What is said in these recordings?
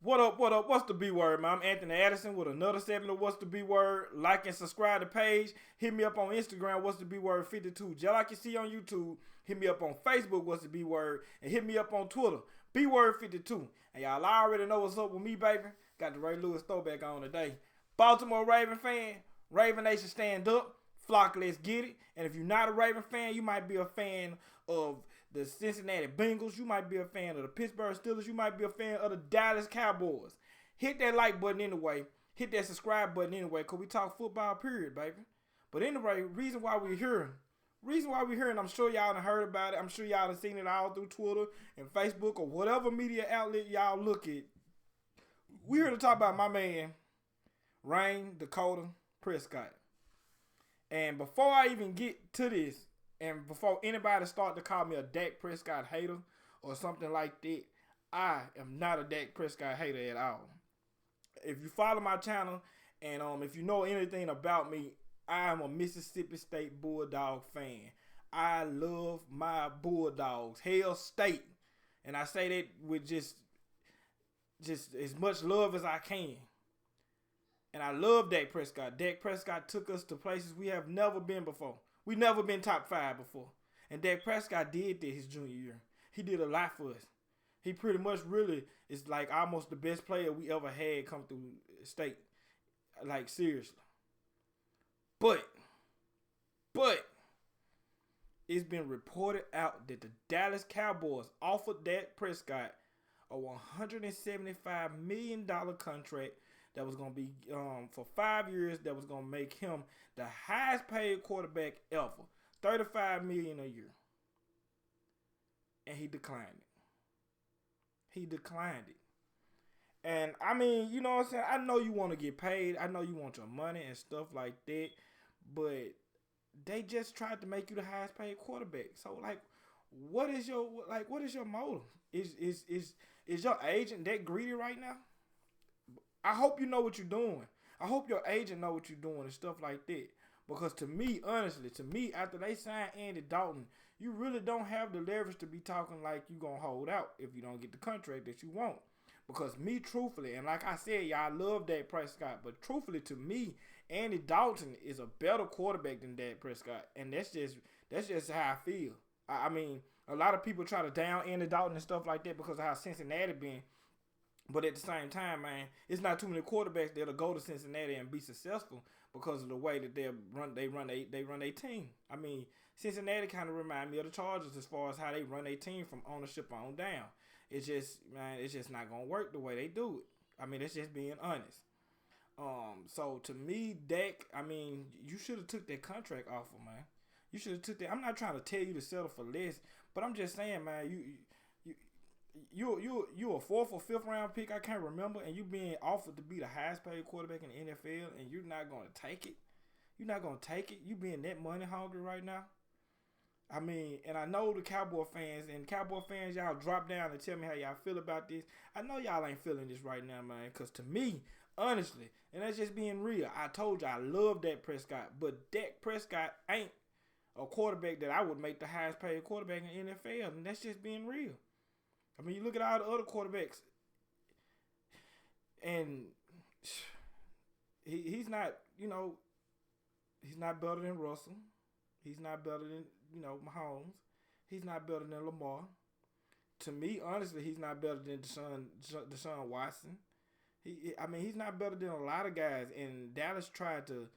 What up, what up? What's the B word, man? I'm Anthony Addison with another segment of What's the B word. Like and subscribe to the page. Hit me up on Instagram, What's the B word 52. Just like you see on YouTube, hit me up on Facebook, What's the B word, and hit me up on Twitter, B word 52. And y'all already know what's up with me, baby. Got the Ray Lewis throwback on today. Baltimore Raven fan, Raven Nation stand up. Flock, let's get it. And if you're not a Raven fan, you might be a fan of the Cincinnati Bengals. You might be a fan of the Pittsburgh Steelers. You might be a fan of the Dallas Cowboys. Hit that like button anyway. Hit that subscribe button anyway, because we talk football, period, baby. But anyway, reason why we're here, and I'm sure y'all done heard about it. I'm sure y'all done seen it all through Twitter and Facebook or whatever media outlet y'all look at. We're here to talk about my man, Dakota Prescott. And before I even get to this, and before anybody start to call me a Dak Prescott hater or something like that, I am not a Dak Prescott hater at all. If you follow my channel and if you know anything about me, I am a Mississippi State Bulldog fan. I love my Bulldogs, Hell State, and I say that with just as much love as I can. And I love Dak Prescott. Dak Prescott took us to places we have never been before. We never been top 5 before. And Dak Prescott did that his junior year. He did a lot for us. He pretty much really is like almost the best player we ever had come through state. Like, seriously. But it's been reported out that the Dallas Cowboys offered Dak Prescott a $175 million contract that was going to be for 5 years, that was going to make him the highest paid quarterback ever. $35 million a year. And he declined it. And I mean, you know what I'm saying? I know you want to get paid. I know you want your money and stuff like that. But they just tried to make you the highest paid quarterback. So like, what is your motive? Is your agent that greedy right now? I hope you know what you're doing. I hope your agent know what you're doing and stuff like that. Because to me, honestly, after they sign Andy Dalton, you really don't have the leverage to be talking like you're going to hold out if you don't get the contract that you want. Because me, truthfully, and like I said, y'all love Dak Prescott, but truthfully to me, Andy Dalton is a better quarterback than Dak Prescott. And that's just how I feel. I mean, a lot of people try to down Andy Dalton and stuff like that because of how Cincinnati been. But at the same time, man, it's not too many quarterbacks that'll go to Cincinnati and be successful because of the way that they run their team. I mean, Cincinnati kind of remind me of the Chargers as far as how they run their team from ownership on down. It's just not gonna work the way they do it. I mean, that's just being honest. So to me, Dak, I mean, you should have took that contract offer, man. You should have took that. I'm not trying to tell you to settle for less, but I'm just saying, man, you a 4th or 5th round pick, I can't remember, and you being offered to be the highest paid quarterback in the NFL, and you're not gonna take it. You're not gonna take it. You being that money hungry right now. I mean, and I know the Cowboy fans, y'all drop down and tell me how y'all feel about this. I know y'all ain't feeling this right now, man, because to me, honestly, and that's just being real, I told you I love Dak Prescott, but Dak Prescott ain't a quarterback that I would make the highest paid quarterback in the NFL, and that's just being real. I mean, you look at all the other quarterbacks, and he's not, he's not better than Russell. He's not better than, Mahomes. He's not better than Lamar. To me, honestly, he's not better than Deshaun Watson. He's not better than a lot of guys. And Dallas tried to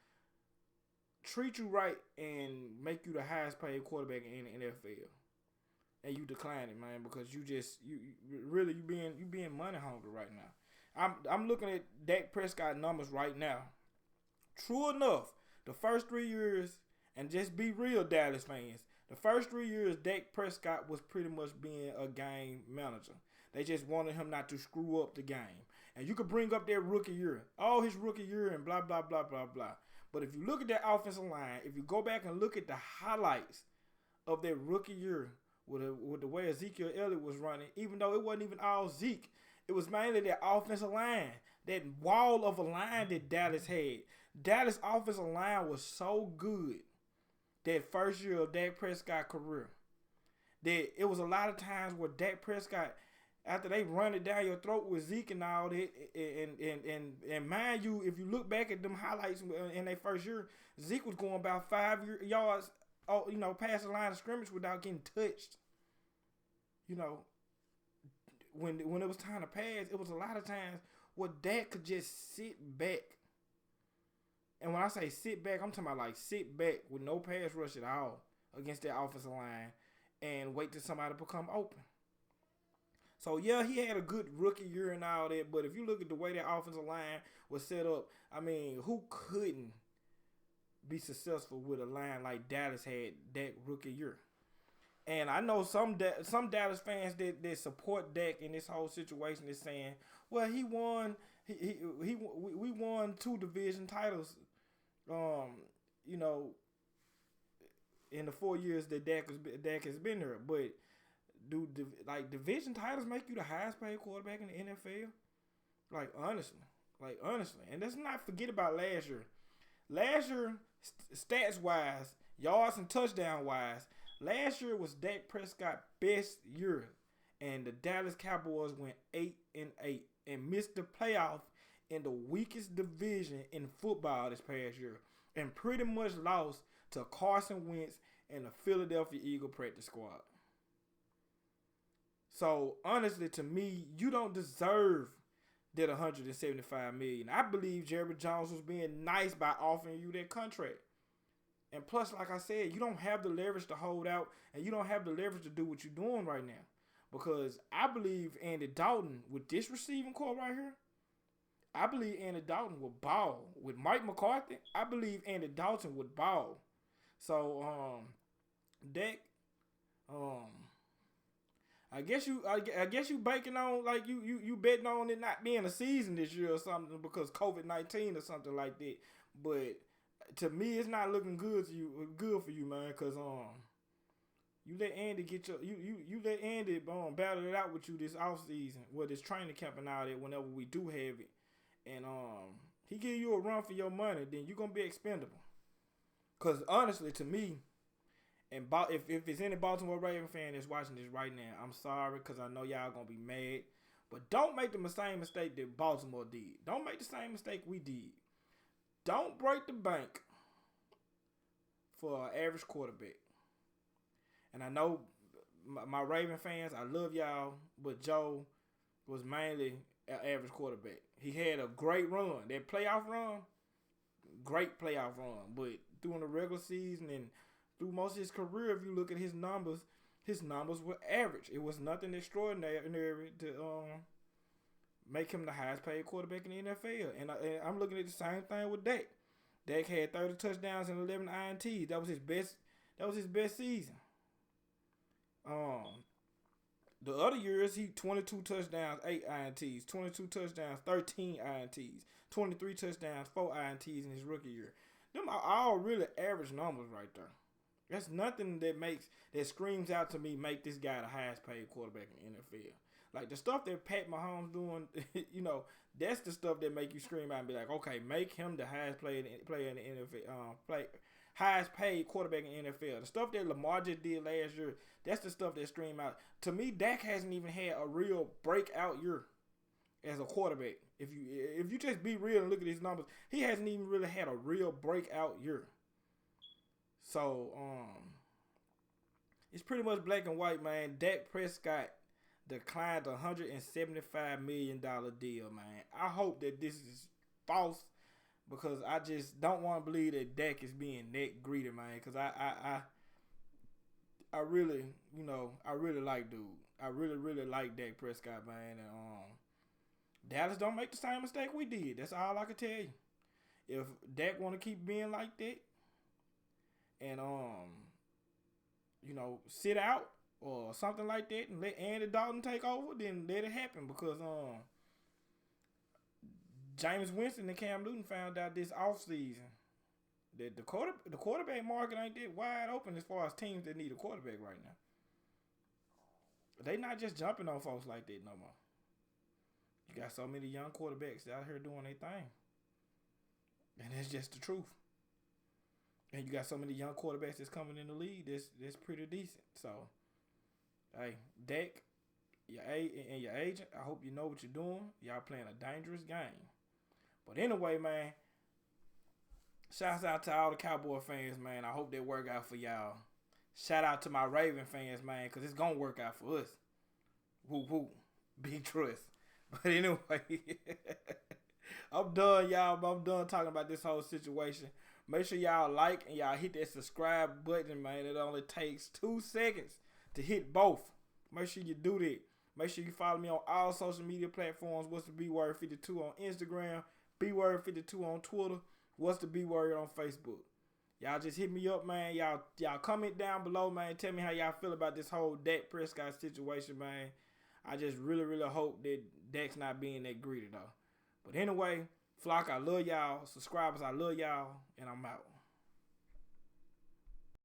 treat you right and make you the highest paid quarterback in the NFL. And you decline it, man, because you being money hungry right now. I'm looking at Dak Prescott numbers right now. True enough, the first 3 years, and just be real, Dallas fans, the first 3 years, Dak Prescott was pretty much being a game manager. They just wanted him not to screw up the game. And you could bring up that rookie year, his rookie year, and blah blah blah blah blah. But if you look at that offensive line, if you go back and look at the highlights of that rookie year, with the way Ezekiel Elliott was running, even though it wasn't even all Zeke, it was mainly that offensive line, that wall of a line that Dallas had. Dallas' offensive line was so good that first year of Dak Prescott's career that it was a lot of times where Dak Prescott After they run it down your throat with Zeke and all that, and mind you, if you look back at them highlights in their first year, Zeke was going about 5 yards, past the line of scrimmage without getting touched. You know, when it was time to pass, it was a lot of times where Dak could just sit back. And when I say sit back, I'm talking about like sit back with no pass rush at all against that offensive line and wait till somebody become open. So, yeah, he had a good rookie year and all that, but if you look at the way that offensive line was set up, I mean, who couldn't be successful with a line like Dallas had that rookie year? And I know some Dallas fans that support Dak in this whole situation is saying, well, we won 2 division titles, in the 4 years that Dak has been there, but do division titles make you the highest paid quarterback in the NFL? Like honestly, and let's not forget about last year. Last year, stats wise, yards and touchdown wise, last year was Dak Prescott's best year, and the Dallas Cowboys went 8-8 and missed the playoff in the weakest division in football this past year, and pretty much lost to Carson Wentz and the Philadelphia Eagle practice squad. So honestly, to me, you don't deserve that $175 million. I believe Jerry Jones was being nice by offering you that contract. And plus, like I said, you don't have the leverage to hold out, and you don't have the leverage to do what you're doing right now. Because I believe Andy Dalton, with this receiving core right here, I believe Andy Dalton would ball. With Mike McCarthy, I believe Andy Dalton would ball. So, Dak, I guess you banking on, like, you betting on it not being a season this year or something because COVID-19 or something like that. But to me, it's not looking good for you, man. Cause you let Andy you let Andy battle it out with you this off season, this training camp and all that. Whenever we do have it, and he give you a run for your money, then you're gonna be expendable. Cause honestly, to me. And if it's any Baltimore Ravens fan that's watching this right now, I'm sorry because I know y'all going to be mad. But don't make the same mistake that Baltimore did. Don't make the same mistake we did. Don't break the bank for an average quarterback. And I know my Raven fans, I love y'all, but Joe was mainly an average quarterback. He had a great run. That playoff run, great playoff run. But during the regular season and through most of his career, if you look at his numbers were average. It was nothing extraordinary to make him the highest paid quarterback in the NFL. And I'm looking at the same thing with Dak. Dak had 30 touchdowns and 11 INTs. That was his best season. The other years, he 22 touchdowns, 8 INTs, 22 touchdowns, 13 INTs, 23 touchdowns, 4 INTs in his rookie year. Them are all really average numbers right there. That's nothing that screams out to me make this guy the highest paid quarterback in the NFL. Like the stuff that Pat Mahomes doing, that's the stuff that make you scream out and be like, okay, make him the highest player in the NFL, highest paid quarterback in the NFL. The stuff that Lamar just did last year, that's the stuff that scream out. To me, Dak hasn't even had a real breakout year as a quarterback. If you just be real and look at his numbers, he hasn't even really had a real breakout year. So, it's pretty much black and white, man. Dak Prescott declined a $175 million deal, man. I hope that this is false because I just don't want to believe that Dak is being that greedy, man. Because I really like dude. I really like Dak Prescott, man. And Dallas don't make the same mistake we did. That's all I can tell you. If Dak want to keep being like that, and sit out or something like that and let Andy Dalton take over, then let it happen because James Winston and Cam Newton found out this offseason that the quarterback market ain't that wide open as far as teams that need a quarterback right now. They not just jumping on folks like that no more. You got so many young quarterbacks out here doing their thing. And that's just the truth. And you got so many young quarterbacks that's coming in the league that's pretty decent. So, hey, Dak, and your agent. I hope you know what you're doing. Y'all playing a dangerous game. But anyway, man, shouts out to all the Cowboy fans, man. I hope that work out for y'all. Shout out to my Raven fans, man, because it's going to work out for us. Woo woo. Big trust. But anyway, I'm done, y'all. I'm done talking about this whole situation. Make sure y'all like and y'all hit that subscribe button, man. It only takes 2 seconds to hit both. Make sure you do that. Make sure you follow me on all social media platforms. What's the B Word 52 on Instagram, B Word 52 on Twitter. What's the B Word on Facebook? Y'all just hit me up, man. Y'all comment down below, man. Tell me how y'all feel about this whole Dak Prescott situation, man. I just really, really hope that Dak's not being that greedy, though. But anyway, flock, I love y'all. Subscribers, I love y'all. And I'm out.